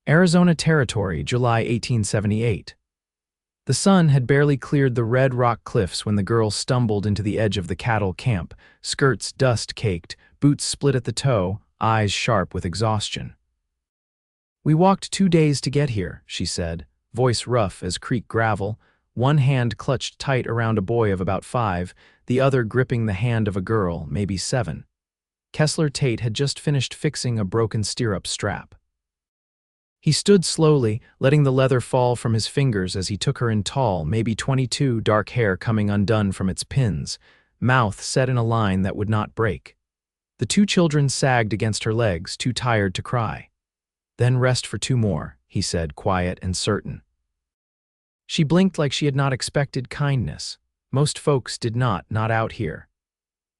Arizona Territory, July 1878. The sun had barely cleared the red rock cliffs when the girl stumbled into the edge of the cattle camp, skirts dust-caked, boots split at the toe, eyes sharp with exhaustion. "We walked 2 days to get here," she said, voice rough as creek gravel, one hand clutched tight around a boy of about 5, the other gripping the hand of a girl, maybe 7. Kessler Tate had just finished fixing a broken stirrup strap. He stood slowly, letting the leather fall from his fingers as he took her in tall, maybe 22, dark hair coming undone from its pins, mouth set in a line that would not break. The 2 children sagged against her legs, too tired to cry. "Then rest for 2 more, he said, quiet and certain. She blinked like she had not expected kindness. Most folks did not out here.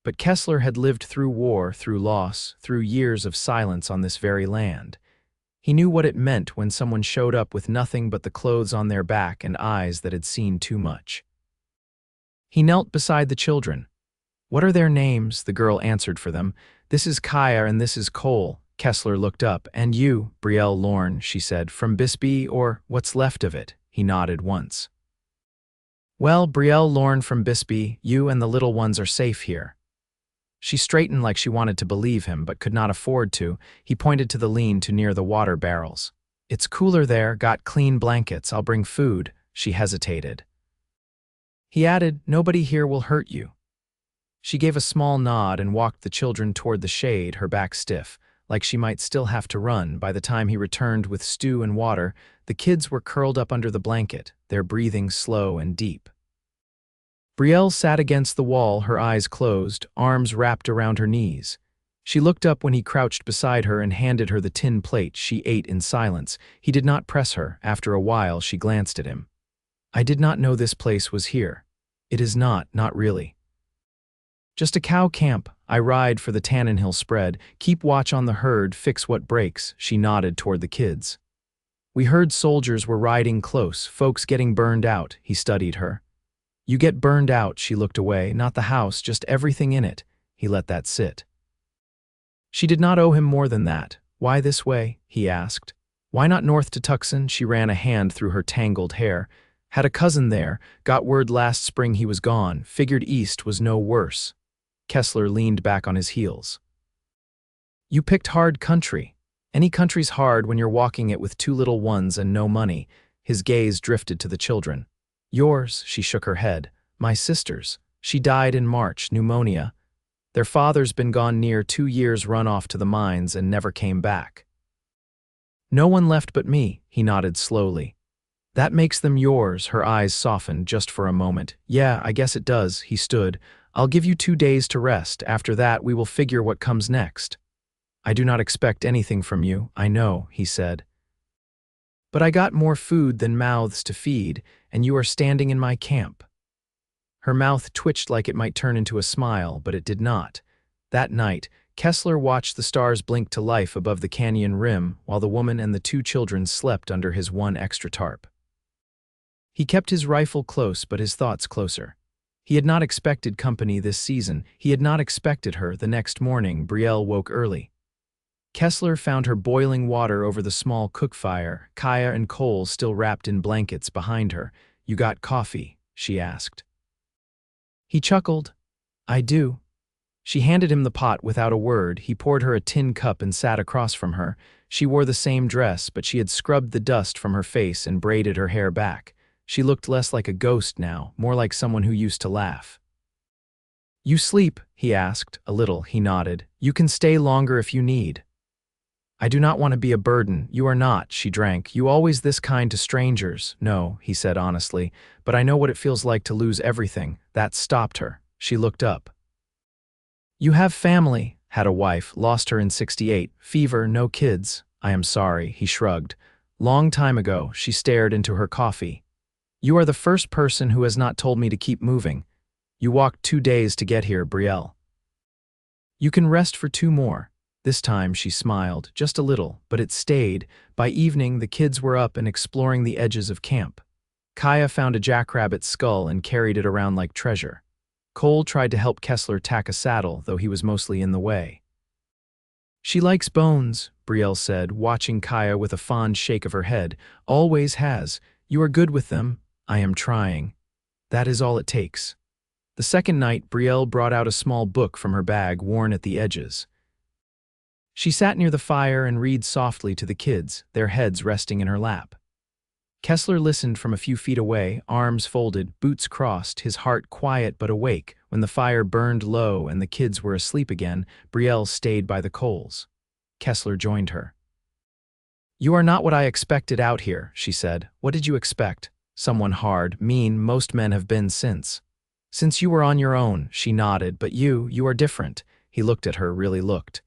But Kessler had lived through war, through loss, through years of silence on this very land. He knew what it meant when someone showed up with nothing but the clothes on their back and eyes that had seen too much. He knelt beside the children. "What are their names?" The girl answered for them. "This is Kaya and this is Cole." Kessler looked up. "And you, Brielle Lorne," she said, "from Bisbee, or what's left of it?" He nodded once. "Well, Brielle Lorne from Bisbee, you and the little ones are safe here." She straightened like she wanted to believe him, but could not afford to. He pointed to the lean-to near the water barrels. "It's cooler there, got clean blankets, I'll bring food." She hesitated. He added, "Nobody here will hurt you." She gave a small nod and walked the children toward the shade, her back stiff, like she might still have to run. By the time he returned with stew and water, the kids were curled up under the blanket, their breathing slow and deep. Brielle sat against the wall, her eyes closed, arms wrapped around her knees. She looked up when he crouched beside her and handed her the tin plate. She ate in silence. He did not press her. After a while, she glanced at him. "I did not know this place was here." "It is not really. Just a cow camp. I ride for the Tannin Hill spread, keep watch on the herd, fix what breaks." She nodded toward the kids. "We heard soldiers were riding close, folks getting burned out." He studied her. "You get burned out." She looked away. "Not the house, just everything in it." He let that sit. She did not owe him more than that. "Why this way?" he asked. "Why not north to Tucson?" She ran a hand through her tangled hair. "Had a cousin there, got word last spring he was gone, figured east was no worse." Kessler leaned back on his heels. "You picked hard country. Any country's hard when you're walking it with 2 little ones and no money." His gaze drifted to the children. "Yours," she shook her head. "My sister's. She died in March, pneumonia. Their father's been gone near 2 years, run off to the mines and never came back." "No one left but me," he nodded slowly. "That makes them yours." Her eyes softened just for a moment. "Yeah, I guess it does." He stood. "I'll give you 2 days to rest. After that, we will figure what comes next." "I do not expect anything from you, I know," he said. "But I got more food than mouths to feed, and you are standing in my camp." Her mouth twitched like it might turn into a smile, but it did not. That night, Kessler watched the stars blink to life above the canyon rim while the woman and the 2 children slept under his 1 extra tarp. He kept his rifle close, but his thoughts closer. He had not expected company this season. He had not expected her. The next morning, Brielle woke early. Kessler found her boiling water over the small cook fire, Kaya and Cole still wrapped in blankets behind her. "You got coffee?" she asked. He chuckled. "I do." She handed him the pot without a word. He poured her a tin cup and sat across from her. She wore the same dress, but she had scrubbed the dust from her face and braided her hair back. She looked less like a ghost now, more like someone who used to laugh. "You sleep?" he asked. "A little," he nodded. "You can stay longer if you need." "I do not want to be a burden." "You are not." She drank. "You always this kind to strangers?" "No," he said honestly, "but I know what it feels like to lose everything." That stopped her. She looked up. "You have family?" "Had a wife, lost her in '68, fever, no kids." "I am sorry," he shrugged. "Long time ago." She stared into her coffee. "You are the first person who has not told me to keep moving. You walked 2 days to get here, Brielle. You can rest for 2 more. This time she smiled, just a little, but it stayed. By evening, the kids were up and exploring the edges of camp. Kaya found a jackrabbit's skull and carried it around like treasure. Cole tried to help Kessler tack a saddle, though he was mostly in the way. She likes bones, Brielle said, watching Kaya with a fond shake of her head. Always has. You are good with them. I am trying. That is all it takes. The second night, Brielle brought out a small book from her bag, worn at the edges. She sat near the fire and read softly to the kids, their heads resting in her lap. Kessler listened from a few feet away, arms folded, boots crossed, his heart quiet but awake. When the fire burned low and the kids were asleep again, Brielle stayed by the coals. Kessler joined her. "You are not what I expected out here," she said. "What did you expect? Someone hard, mean, most men have been since. Since you were on your own," she nodded, "but you are different." He looked at her, really looked.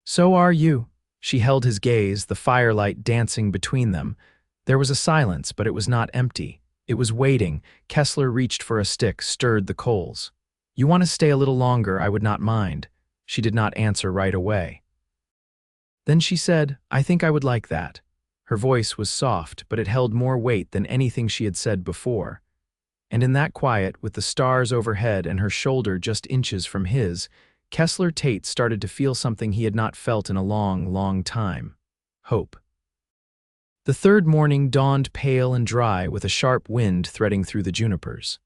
"So are you." She held his gaze, the firelight dancing between them. There was a silence, but it was not empty. It was waiting. Kessler reached for a stick, stirred the coals. "You want to stay a little longer, I would not mind." She did not answer right away. Then she said, "I think I would like that." Her voice was soft, but it held more weight than anything she had said before. And in that quiet, with the stars overhead and her shoulder just inches from his, Kessler Tate started to feel something he had not felt in a long, long time. Hope. The third morning dawned pale and dry, with a sharp wind threading through the junipers.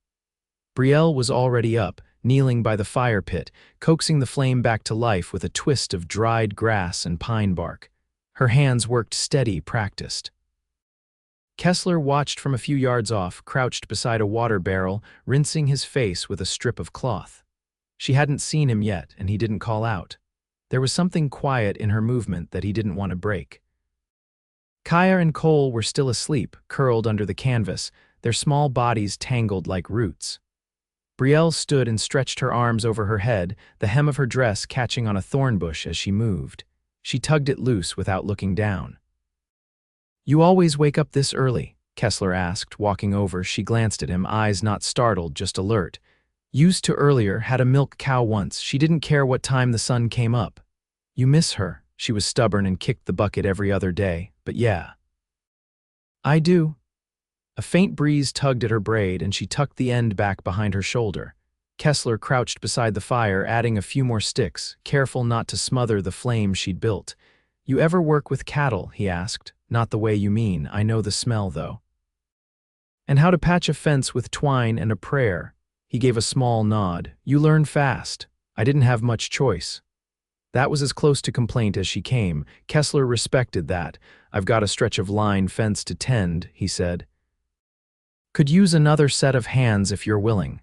Brielle was already up, kneeling by the fire pit, coaxing the flame back to life with a twist of dried grass and pine bark. Her hands worked steady, practiced. Kessler watched from a few yards off, crouched beside a water barrel, rinsing his face with a strip of cloth. She hadn't seen him yet, and he didn't call out. There was something quiet in her movement that he didn't want to break. Kaya and Cole were still asleep, curled under the canvas, their small bodies tangled like roots. Brielle stood and stretched her arms over her head, the hem of her dress catching on a thorn bush as she moved. She tugged it loose without looking down. "You always wake up this early?" Kessler asked, walking over. She glanced at him, eyes not startled, just alert. "Used to earlier, had a milk cow once. She didn't care what time the sun came up." "You miss her." She was stubborn and kicked the bucket every other day, but yeah. "I do." A faint breeze tugged at her braid, and she tucked the end back behind her shoulder. Kessler crouched beside the fire, adding a few more sticks, careful not to smother the flame she'd built. "You ever work with cattle?" he asked. "Not the way you mean. I know the smell, though." "And how to patch a fence with twine and a prayer." He gave a small nod. "You learn fast. I didn't have much choice." That was as close to complaint as she came. Kessler respected that. "I've got a stretch of line fence to tend," he said. "Could use another set of hands if you're willing."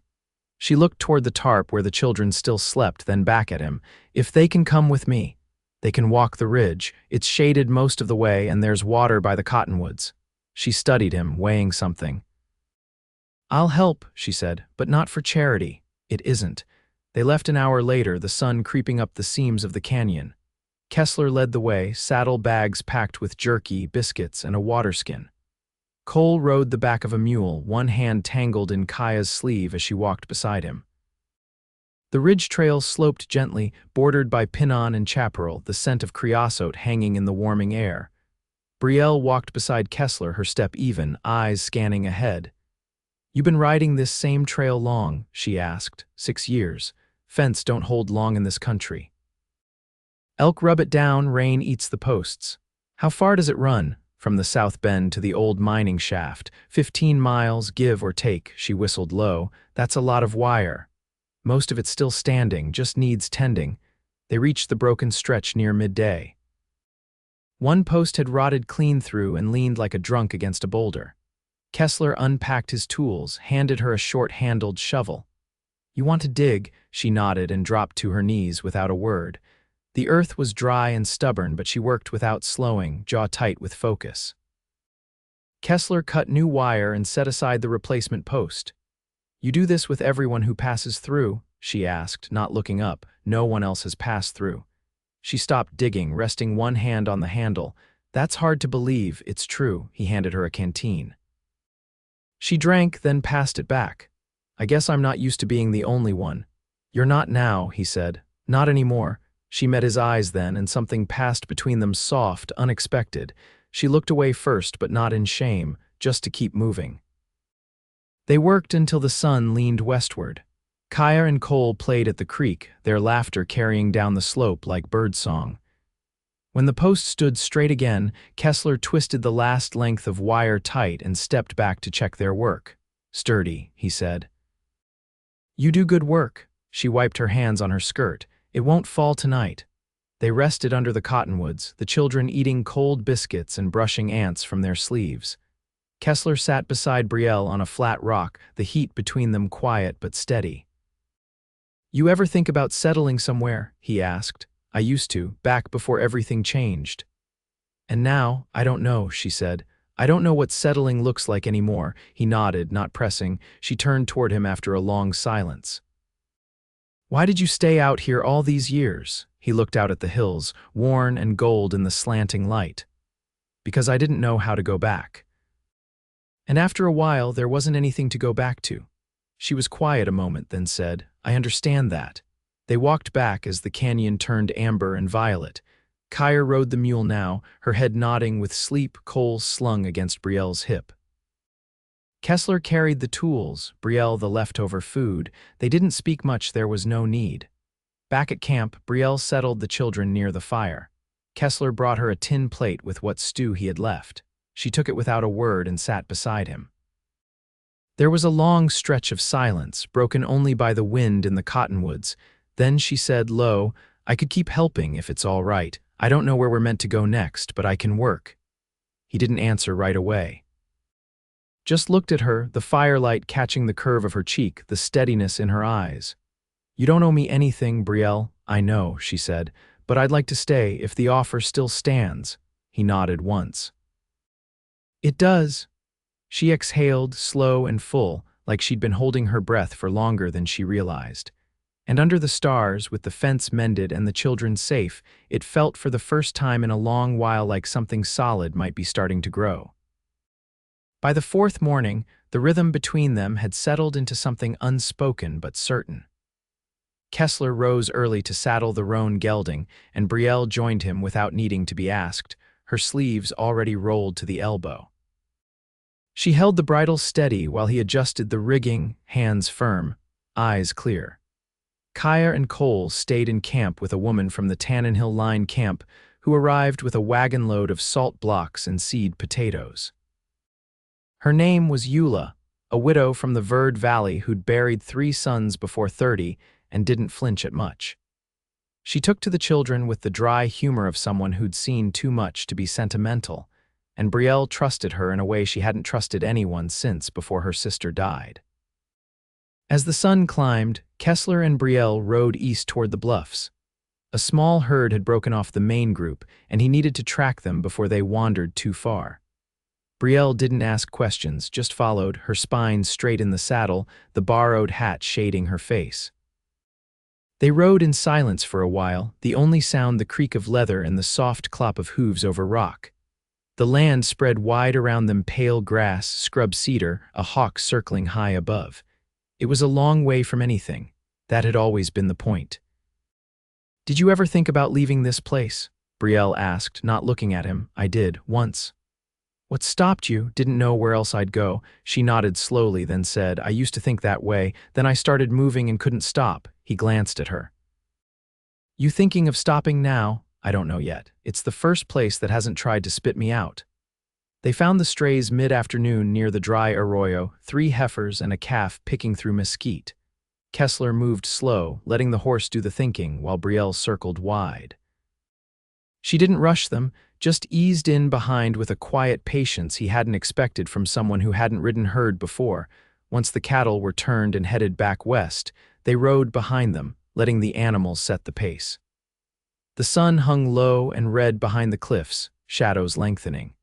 She looked toward the tarp where the children still slept, then back at him. "If they can come with me. They can walk the ridge. It's shaded most of the way, and there's water by the cottonwoods." She studied him, weighing something. "I'll help," she said, "but not for charity. It isn't." They left an hour later, the sun creeping up the seams of the canyon. Kessler led the way, saddle bags packed with jerky, biscuits, and a waterskin. Cole rode the back of a mule, one hand tangled in Kaya's sleeve as she walked beside him. The ridge trail sloped gently, bordered by pinon and chaparral, the scent of creosote hanging in the warming air. Brielle walked beside Kessler, her step even, eyes scanning ahead. "You been riding this same trail long?" she asked. 6 years. Fence don't hold long in this country." "Elk rub it down, rain eats the posts." "How far does it run?" "From the South Bend to the old mining shaft. 15 miles, give or take," she whistled low. "That's a lot of wire. Most of it's still standing, just needs tending." They reached the broken stretch near midday. One post had rotted clean through and leaned like a drunk against a boulder. Kessler unpacked his tools, handed her a short-handled shovel. "You want to dig?" She nodded and dropped to her knees without a word. The earth was dry and stubborn, but she worked without slowing, jaw tight with focus. Kessler cut new wire and set aside the replacement post. "You do this with everyone who passes through?" she asked, not looking up. "No one else has passed through." She stopped digging, resting one hand on the handle. "That's hard to believe, it's true." He handed her a canteen. She drank, then passed it back. "I guess I'm not used to being the only one." "You're not now," he said. "Not anymore." She met his eyes then, and something passed between them, soft, unexpected. She looked away first, but not in shame, just to keep moving. They worked until the sun leaned westward. Kaya and Cole played at the creek, their laughter carrying down the slope like birdsong. When the post stood straight again, Kessler twisted the last length of wire tight and stepped back to check their work. "Sturdy," he said. "You do good work." She wiped her hands on her skirt. "It won't fall tonight." They rested under the cottonwoods, the children eating cold biscuits and brushing ants from their sleeves. Kessler sat beside Brielle on a flat rock, the heat between them quiet but steady. "You ever think about settling somewhere?" he asked. "I used to, back before everything changed." "And now, I don't know," she said. "I don't know what settling looks like anymore." He nodded, not pressing. She turned toward him after a long silence. "Why did you stay out here all these years?" He looked out at the hills, worn and gold in the slanting light. "Because I didn't know how to go back." And after a while, there wasn't anything to go back to. She was quiet a moment, then said, "I understand that." They walked back as the canyon turned amber and violet. Kaya rode the mule now, her head nodding with sleep, Cole slung against Brielle's hip. Kessler carried the tools, Brielle the leftover food. They didn't speak much, there was no need. Back at camp, Brielle settled the children near the fire. Kessler brought her a tin plate with what stew he had left. She took it without a word and sat beside him. There was a long stretch of silence, broken only by the wind in the cottonwoods. Then she said low, "I could keep helping if it's all right. I don't know where we're meant to go next, but I can work." He didn't answer right away. Just looked at her, the firelight catching the curve of her cheek, the steadiness in her eyes. "You don't owe me anything, Brielle." "I know," she said, "but I'd like to stay if the offer still stands." He nodded once. "It does." She exhaled, slow and full, like she'd been holding her breath for longer than she realized. And under the stars, with the fence mended and the children safe, it felt for the first time in a long while like something solid might be starting to grow. By the fourth morning, the rhythm between them had settled into something unspoken but certain. Kessler rose early to saddle the roan gelding, and Brielle joined him without needing to be asked, her sleeves already rolled to the elbow. She held the bridle steady while he adjusted the rigging, hands firm, eyes clear. Kaya and Cole stayed in camp with a woman from the Tannin Hill Line camp who arrived with a wagon load of salt blocks and seed potatoes. Her name was Eula, a widow from the Verd Valley who'd buried 3 sons before 30 and didn't flinch at much. She took to the children with the dry humor of someone who'd seen too much to be sentimental, and Brielle trusted her in a way she hadn't trusted anyone since before her sister died. As the sun climbed, Kessler and Brielle rode east toward the bluffs. A small herd had broken off the main group, and he needed to track them before they wandered too far. Brielle didn't ask questions, just followed, her spine straight in the saddle, the borrowed hat shading her face. They rode in silence for a while, the only sound the creak of leather and the soft clop of hooves over rock. The land spread wide around them, pale grass, scrub cedar, a hawk circling high above. It was a long way from anything. That had always been the point. "Did you ever think about leaving this place?" Brielle asked, not looking at him. "I did, once." "What stopped you?" "Didn't know where else I'd go." She nodded slowly, then said, "I used to think that way. Then I started moving and couldn't stop." He glanced at her. "You thinking of stopping now?" "I don't know yet. It's the first place that hasn't tried to spit me out." They found the strays mid-afternoon near the dry arroyo, 3 heifers and a calf picking through mesquite. Kessler moved slow, letting the horse do the thinking, while Brielle circled wide. She didn't rush them, just eased in behind with a quiet patience he hadn't expected from someone who hadn't ridden herd before. Once the cattle were turned and headed back west, they rode behind them, letting the animals set the pace. The sun hung low and red behind the cliffs, shadows lengthening.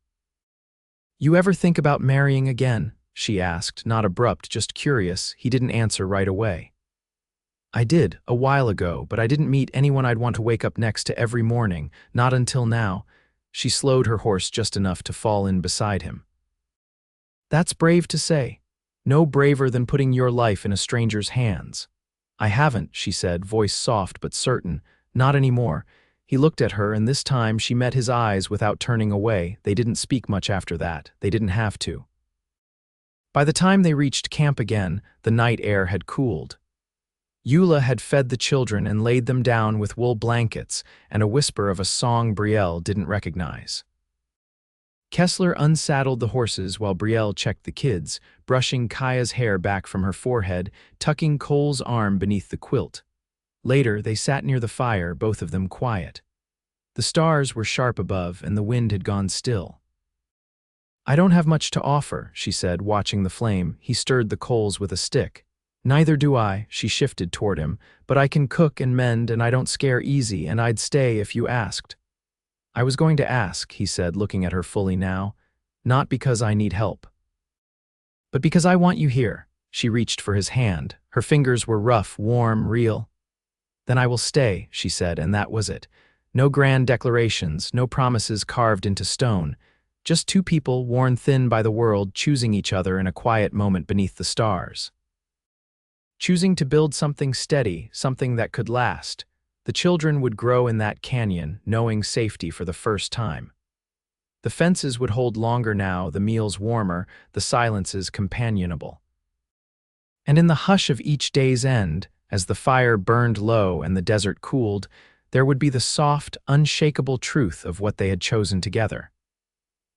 "You ever think about marrying again?" she asked, not abrupt, just curious. He didn't answer right away. "I did, a while ago, but I didn't meet anyone I'd want to wake up next to every morning, not until now." She slowed her horse just enough to fall in beside him. "That's brave to say. No braver than putting your life in a stranger's hands." "I haven't," she said, voice soft but certain. "Not anymore." He looked at her, and this time she met his eyes without turning away. They didn't speak much after that. They didn't have to. By the time they reached camp again, the night air had cooled. Eula had fed the children and laid them down with wool blankets and a whisper of a song Brielle didn't recognize. Kessler unsaddled the horses while Brielle checked the kids, brushing Kaya's hair back from her forehead, tucking Cole's arm beneath the quilt. Later, they sat near the fire, both of them quiet. The stars were sharp above, and the wind had gone still. "I don't have much to offer," she said, watching the flame. He stirred the coals with a stick. "Neither do I," she shifted toward him, "but I can cook and mend, and I don't scare easy, and I'd stay if you asked." "I was going to ask," he said, looking at her fully now, "not because I need help, but because I want you here." She reached for his hand. Her fingers were rough, warm, real. "Then I will stay," she said, and that was it. No grand declarations, no promises carved into stone. Just two people, worn thin by the world, choosing each other in a quiet moment beneath the stars. Choosing to build something steady, something that could last. The children would grow in that canyon, knowing safety for the first time. The fences would hold longer now, the meals warmer, the silences companionable. And in the hush of each day's end, as the fire burned low and the desert cooled, there would be the soft, unshakable truth of what they had chosen together.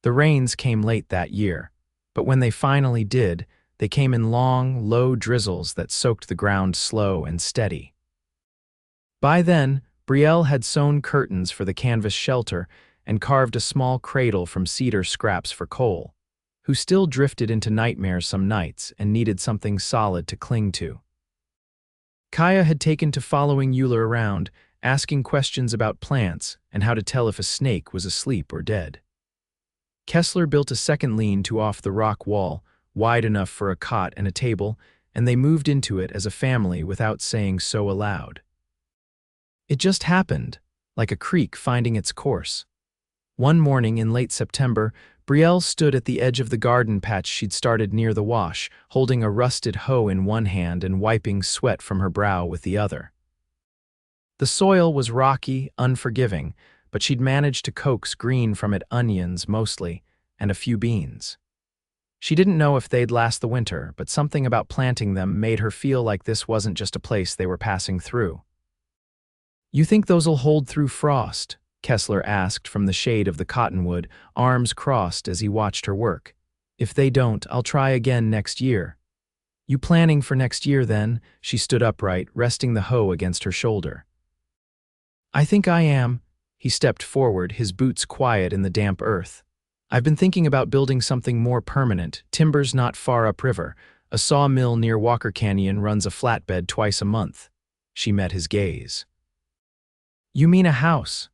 The rains came late that year, but when they finally did, they came in long, low drizzles that soaked the ground slow and steady. By then, Brielle had sewn curtains for the canvas shelter and carved a small cradle from cedar scraps for Cole, who still drifted into nightmares some nights and needed something solid to cling to. Kaya had taken to following Eula around, asking questions about plants and how to tell if a snake was asleep or dead. Kessler built a second lean-to off the rock wall, wide enough for a cot and a table, and they moved into it as a family without saying so aloud. It just happened, like a creek finding its course. One morning in late September, Brielle stood at the edge of the garden patch she'd started near the wash, holding a rusted hoe in one hand and wiping sweat from her brow with the other. The soil was rocky, unforgiving, but she'd managed to coax green from it, onions mostly, and a few beans. She didn't know if they'd last the winter, but something about planting them made her feel like this wasn't just a place they were passing through. "You think those'll hold through frost?" Kessler asked from the shade of the cottonwood, arms crossed as he watched her work. "If they don't, I'll try again next year." "You planning for next year, then?" She stood upright, resting the hoe against her shoulder. "I think I am." He stepped forward, his boots quiet in the damp earth. "I've been thinking about building something more permanent, timbers not far upriver. A sawmill near Walker Canyon runs a flatbed twice a month." She met his gaze. "You mean a house?"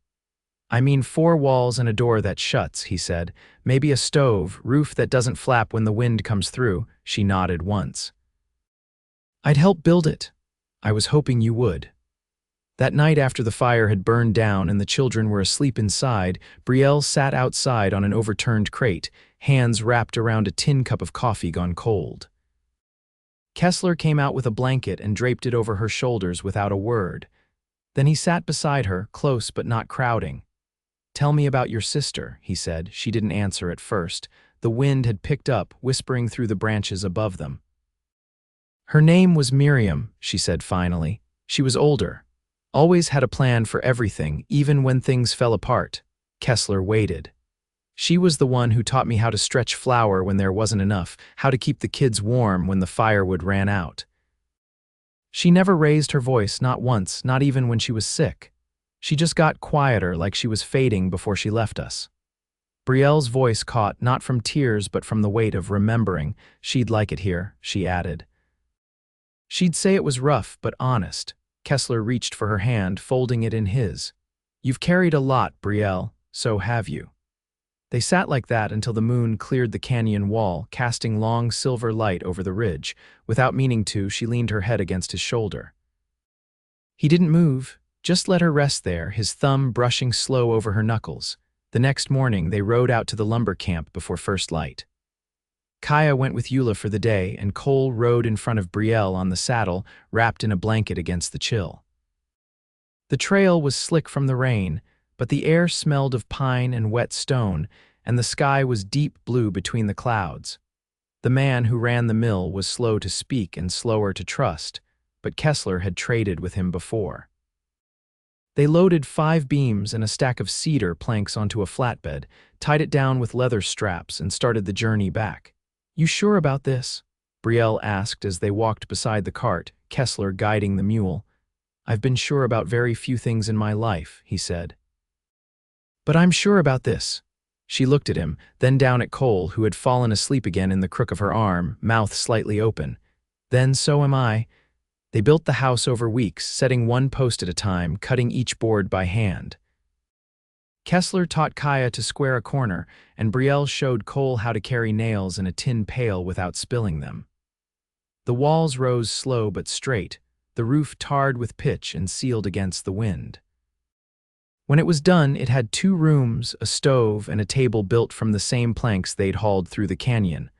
"I mean 4 walls and a door that shuts," he said. "Maybe a stove, roof that doesn't flap when the wind comes through." She nodded once. "I'd help build it. I was hoping you would." That night after the fire had burned down and the children were asleep inside, Brielle sat outside on an overturned crate, hands wrapped around a tin cup of coffee gone cold. Kessler came out with a blanket and draped it over her shoulders without a word. Then he sat beside her, close but not crowding. "Tell me about your sister," he said. She didn't answer at first. The wind had picked up, whispering through the branches above them. "Her name was Miriam," she said finally. "She was older. Always had a plan for everything, even when things fell apart." Kessler waited. "She was the one who taught me how to stretch flour when there wasn't enough, how to keep the kids warm when the firewood ran out. She never raised her voice, not once, not even when she was sick. She just got quieter, like she was fading before she left us." Brielle's voice caught, not from tears but from the weight of remembering. "She'd like it here," she added. "She'd say it was rough but honest." Kessler reached for her hand, folding it in his. "You've carried a lot, Brielle, so have you." They sat like that until the moon cleared the canyon wall, casting long silver light over the ridge. Without meaning to, she leaned her head against his shoulder. He didn't move, just let her rest there, his thumb brushing slow over her knuckles. The next morning, they rode out to the lumber camp before first light. Kaya went with Eula for the day, and Cole rode in front of Brielle on the saddle, wrapped in a blanket against the chill. The trail was slick from the rain, but the air smelled of pine and wet stone, and the sky was deep blue between the clouds. The man who ran the mill was slow to speak and slower to trust, but Kessler had traded with him before. They loaded 5 beams and a stack of cedar planks onto a flatbed, tied it down with leather straps, and started the journey back. "You sure about this?" Brielle asked as they walked beside the cart, Kessler guiding the mule. "I've been sure about very few things in my life," he said. "But I'm sure about this." She looked at him, then down at Cole, who had fallen asleep again in the crook of her arm, mouth slightly open. "Then so am I." They built the house over weeks, setting one post at a time, cutting each board by hand. Kessler taught Kaya to square a corner, and Brielle showed Cole how to carry nails in a tin pail without spilling them. The walls rose slow but straight, the roof tarred with pitch and sealed against the wind. When it was done, it had 2 rooms, a stove, and a table built from the same planks they'd hauled through the canyon.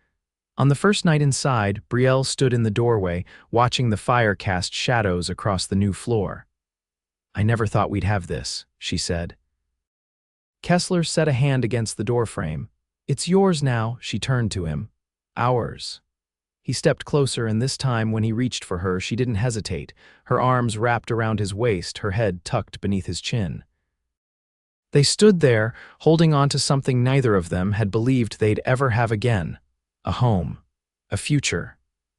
On the first night inside, Brielle stood in the doorway, watching the fire cast shadows across the new floor. "I never thought we'd have this," she said. Kessler set a hand against the doorframe. "It's yours now," she turned to him. "Ours." He stepped closer, and this time when he reached for her, she didn't hesitate, her arms wrapped around his waist, her head tucked beneath his chin. They stood there, holding on to something neither of them had believed they'd ever have again. A home, a future,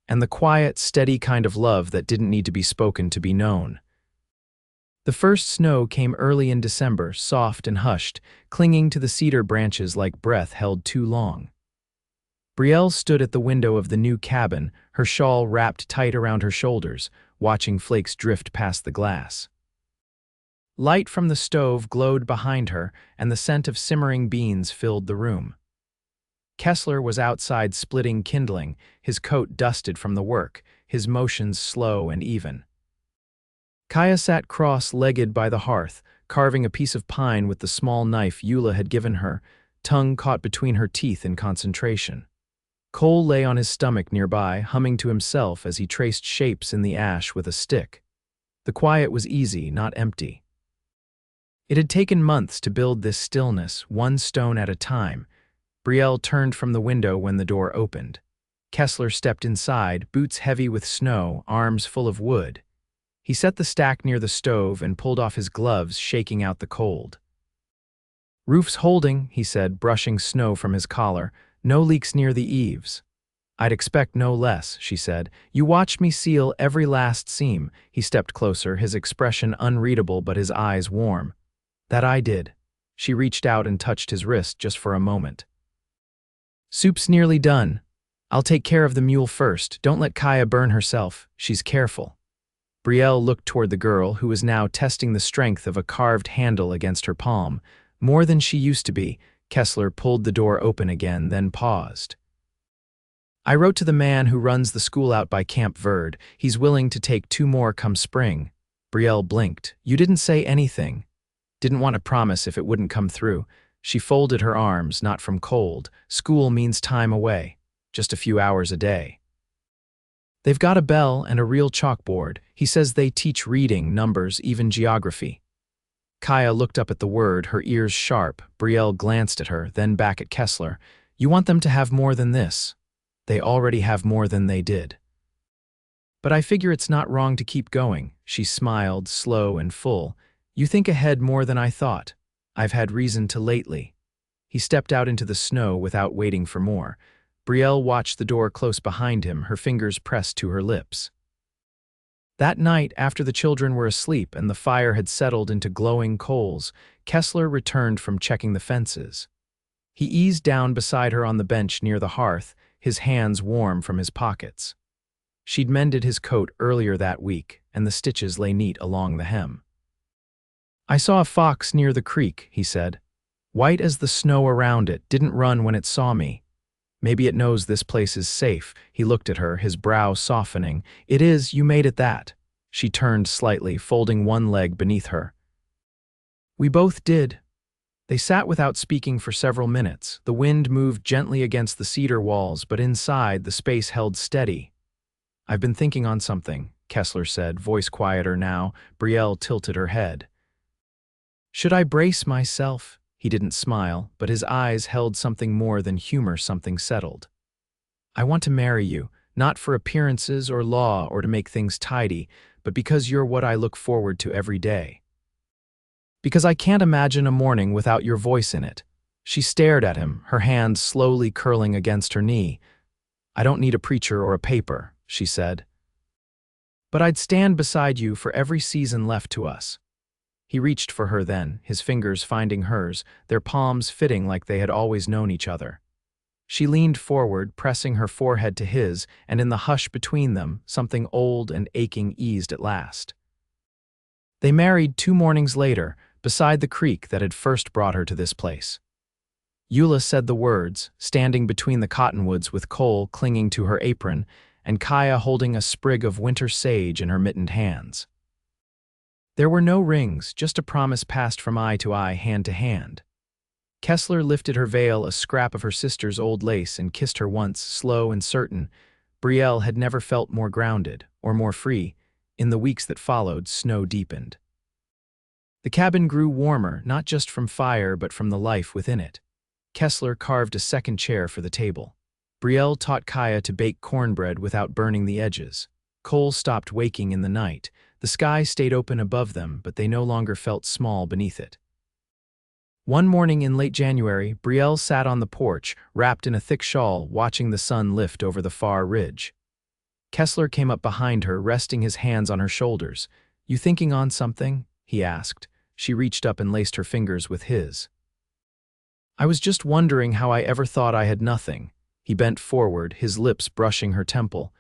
and the quiet, steady kind of love that didn't need to be spoken to be known. The first snow came early in December, soft and hushed, clinging to the cedar branches like breath held too long. Brielle stood at the window of the new cabin, her shawl wrapped tight around her shoulders, watching flakes drift past the glass. Light from the stove glowed behind her, and the scent of simmering beans filled the room. Kessler was outside splitting kindling, his coat dusted from the work, his motions slow and even. Kaya sat cross-legged by the hearth, carving a piece of pine with the small knife Eula had given her, tongue caught between her teeth in concentration. Cole lay on his stomach nearby, humming to himself as he traced shapes in the ash with a stick. The quiet was easy, not empty. It had taken months to build this stillness, one stone at a time. Brielle turned from the window when the door opened. Kessler stepped inside, boots heavy with snow, arms full of wood. He set the stack near the stove and pulled off his gloves, shaking out the cold. "Roof's holding," he said, brushing snow from his collar. "No leaks near the eaves." "I'd expect no less," she said. "You watched me seal every last seam." He stepped closer, his expression unreadable but his eyes warm. "That I did." She reached out and touched his wrist just for a moment. "Soup's nearly done. I'll take care of the mule first. Don't let Kaya burn herself. She's careful." Brielle looked toward the girl, who was now testing the strength of a carved handle against her palm. More than she used to be. Kessler pulled the door open again, then paused. "I wrote to the man who runs the school out by Camp Verde. He's willing to take 2 more come spring." Brielle blinked. "You didn't say anything." "Didn't want to promise if it wouldn't come through." She folded her arms, not from cold. "School means time away. Just a few hours a day. They've got a bell and a real chalkboard. He says they teach reading, numbers, even geography." Kaya looked up at the word, her ears sharp. Brielle glanced at her, then back at Kessler. "You want them to have more than this. They already have more than they did." "But I figure it's not wrong to keep going." She smiled, slow and full. "You think ahead more than I thought. I've had reason to lately." He stepped out into the snow without waiting for more. Brielle watched the door close behind him, her fingers pressed to her lips. That night, after the children were asleep and the fire had settled into glowing coals, Kessler returned from checking the fences. He eased down beside her on the bench near the hearth, his hands warm from his pockets. She'd mended his coat earlier that week, and the stitches lay neat along the hem. "I saw a fox near the creek," he said. "White as the snow around it, didn't run when it saw me. Maybe it knows this place is safe." He looked at her, his brow softening. "It is, you made it that." She turned slightly, folding one leg beneath her. "We both did." They sat without speaking for several minutes. The wind moved gently against the cedar walls, but inside, the space held steady. "I've been thinking on something," Kessler said, voice quieter now. Brielle tilted her head. "Should I brace myself?" He didn't smile, but his eyes held something more than humor, something settled. "I want to marry you, Not for appearances or law or to make things tidy, but because you're what I look forward to every day. Because I can't imagine a morning without your voice in it." She stared at him, her hand slowly curling against her knee. "I don't need a preacher or a paper," she said. "But I'd stand beside you for every season left to us." He reached for her then, his fingers finding hers, their palms fitting like they had always known each other. She leaned forward, pressing her forehead to his, and in the hush between them, something old and aching eased at last. They married 2 mornings later, beside the creek that had first brought her to this place. Eula said the words, standing between the cottonwoods with Cole clinging to her apron, and Kaya holding a sprig of winter sage in her mittened hands. There were no rings, just a promise passed from eye to eye, hand to hand. Kessler lifted her veil, a scrap of her sister's old lace, and kissed her once, slow and certain. Brielle had never felt more grounded, or more free. In the weeks that followed, snow deepened. The cabin grew warmer, not just from fire, but from the life within it. Kessler carved a second chair for the table. Brielle taught Kaya to bake cornbread without burning the edges. Cole stopped waking in the night. The sky stayed open above them, but they no longer felt small beneath it. One morning in late January, Brielle sat on the porch, wrapped in a thick shawl, watching the sun lift over the far ridge. Kessler came up behind her, resting his hands on her shoulders. "You thinking on something?" he asked. She reached up and laced her fingers with his. "I was just wondering how I ever thought I had nothing." He bent forward, his lips brushing her temple.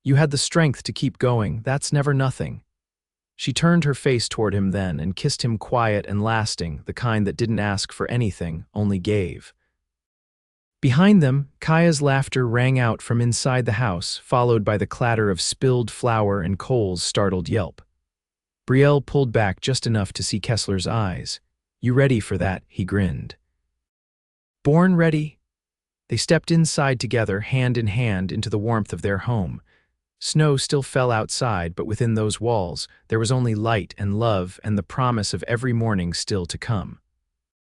"You had the strength to keep going. That's never nothing." She turned her face toward him then and kissed him quiet and lasting, the kind that didn't ask for anything, only gave. Behind them, Kaya's laughter rang out from inside the house, followed by the clatter of spilled flour and Cole's startled yelp. Brielle pulled back just enough to see Kessler's eyes. "You ready for that?" he grinned. "Born ready." They stepped inside together, hand in hand, into the warmth of their home. Snow still fell outside, but within those walls, there was only light and love and the promise of every morning still to come.